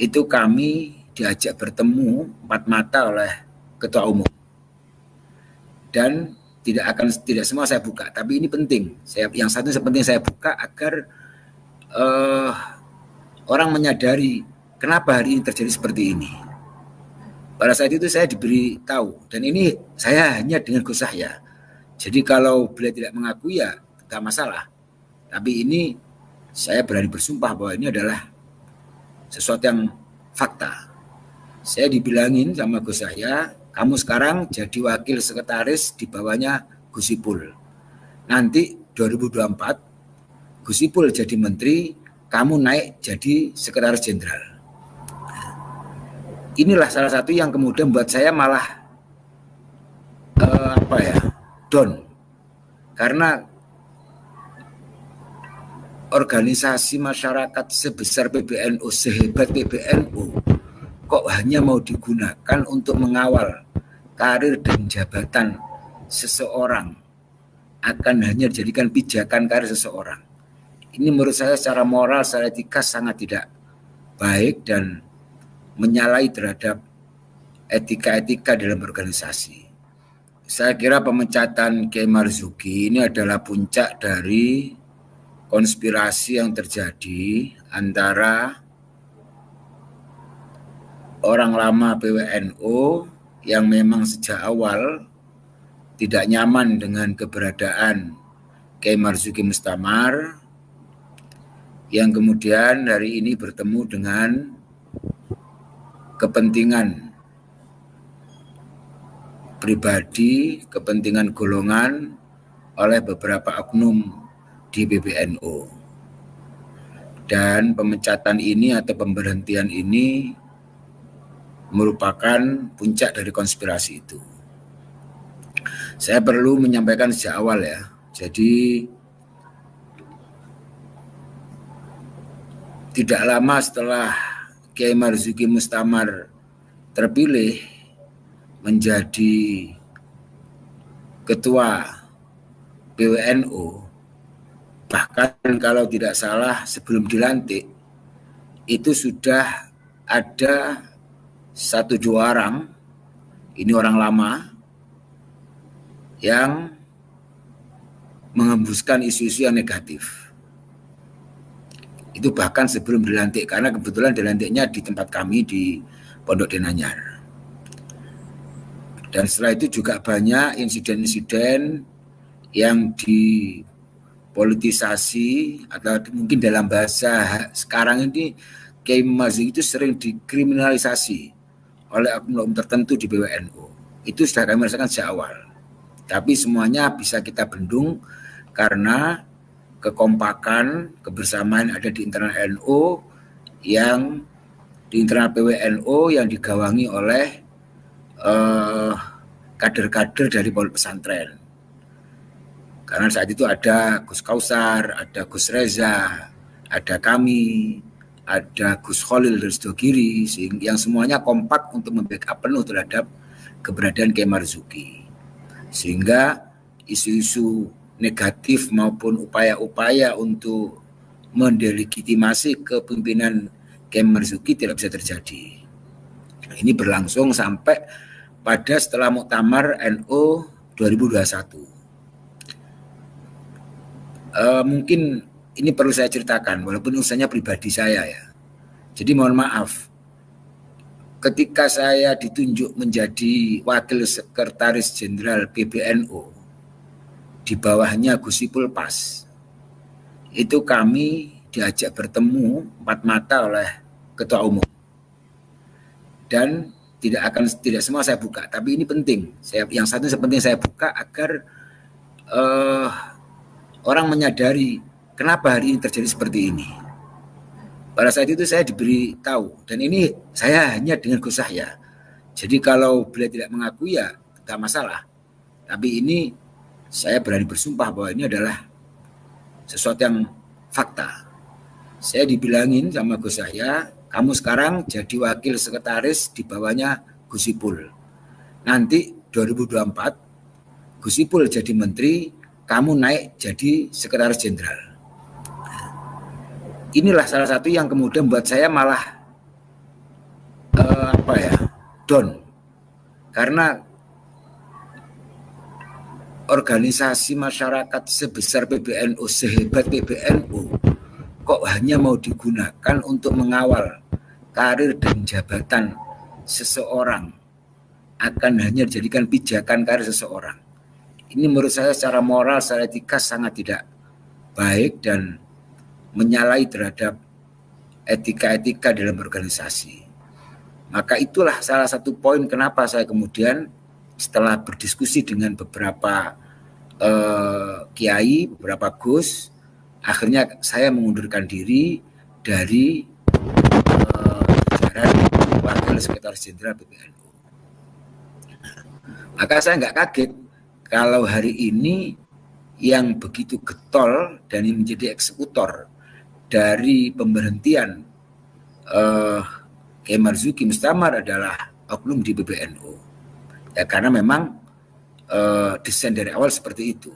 itu kami diajak bertemu empat mata oleh Ketua Umum. Dan tidak semua saya buka, tapi ini penting. Yang satu penting saya buka agar orang menyadari kenapa hari ini terjadi seperti ini. Pada saat itu saya diberi tahu, dan ini saya hanya dengan Gus Yahya. Jadi kalau beliau tidak mengakui ya tidak masalah. Tapi ini saya berani bersumpah bahwa ini adalah sesuatu yang fakta. Saya dibilangin sama Gus Yahya, kamu sekarang jadi wakil sekretaris di bawahnya Gus Ipul. Nanti 2024 Gus Ipul jadi menteri, kamu naik jadi sekretaris jenderal. Inilah salah satu yang kemudian buat saya malah down. Karena organisasi masyarakat sebesar PBNU, sehebat PBNU, kok hanya mau digunakan untuk mengawal karir dan jabatan seseorang, akan hanya dijadikan pijakan karir seseorang. Ini menurut saya secara moral, secara etika sangat tidak baik dan menyalahi terhadap etika-etika dalam organisasi. Saya kira pemecatan Kiai Marzuki ini adalah puncak dari konspirasi yang terjadi antara orang lama PWNU yang memang sejak awal tidak nyaman dengan keberadaan Kiai Marzuki Mustamar, yang kemudian hari ini bertemu dengan kepentingan pribadi, kepentingan golongan oleh beberapa oknum di PBNU. Dan pemecatan ini atau pemberhentian ini merupakan puncak dari konspirasi itu. Saya perlu menyampaikan sejak awal ya. Jadi tidak lama setelah Kiai Marzuki Mustamar terpilih menjadi ketua PWNU, bahkan kalau tidak salah sebelum dilantik itu sudah ada 1-2 orang, ini orang lama yang menghembuskan isu-isu yang negatif. Itu bahkan sebelum dilantik, karena kebetulan dilantiknya di tempat kami di Pondok Denanyar. Dan setelah itu juga banyak insiden-insiden yang dipolitisasi, atau mungkin dalam bahasa sekarang ini Kiai Marzuki itu sering dikriminalisasi oleh oknum tertentu di PWNU. Itu sudah kami rasakan sejak awal. Tapi semuanya bisa kita bendung karena kekompakan, kebersamaan ada di internal NU, yang di internal PWNU yang digawangi oleh kader-kader dari pondok pesantren. Karena saat itu ada Gus Kausar, ada Gus Reza, ada kami, ada Gus Khalil dari Sidogiri, yang semuanya kompak untuk membackup penuh terhadap keberadaan Kiai Marzuki. Sehingga isu-isu negatif maupun upaya-upaya untuk mendelegitimasi kepemimpinan Kiai Marzuki tidak bisa terjadi. Ini berlangsung sampai pada setelah Muktamar NU 2021. Mungkin ini perlu saya ceritakan, walaupun urusannya pribadi saya ya. Jadi mohon maaf, ketika saya ditunjuk menjadi wakil sekretaris jenderal PBNU di bawahnya Gus Ipul Pas, itu kami diajak bertemu empat mata oleh Ketua Umum. Dan tidak semua saya buka, tapi ini penting. Yang satu penting saya buka agar orang menyadari kenapa hari ini terjadi seperti ini. Pada saat itu saya diberi tahu, dan ini saya hanya dengan Gus Yahya. Jadi kalau beliau tidak mengakui ya tidak masalah. Tapi ini saya berani bersumpah bahwa ini adalah sesuatu yang fakta. Saya dibilangin sama Gus Yahya, kamu sekarang jadi wakil sekretaris di bawahnya Gus Ipul. Nanti 2024 Gus Ipul jadi menteri, kamu naik jadi sekretaris jenderal. Inilah salah satu yang kemudian buat saya malah apa ya, down, karena organisasi masyarakat sebesar PBNU, sehebat PBNU, kok hanya mau digunakan untuk mengawal karir dan jabatan seseorang, akan hanya dijadikan pijakan karir seseorang. Ini menurut saya secara moral, secara etika sangat tidak baik dan menyalahi terhadap etika-etika dalam organisasi. Maka itulah salah satu poin kenapa saya kemudian setelah berdiskusi dengan beberapa kiai, beberapa gus, akhirnya saya mengundurkan diri dari jajaran Wakil Sekretaris Jenderal PBNU. Maka saya nggak kaget kalau hari ini yang begitu getol dan yang menjadi eksekutor dari pemberhentian Kiai Marzuki Mustamar adalah oknum di PBNU. Ya, karena memang desain dari awal seperti itu.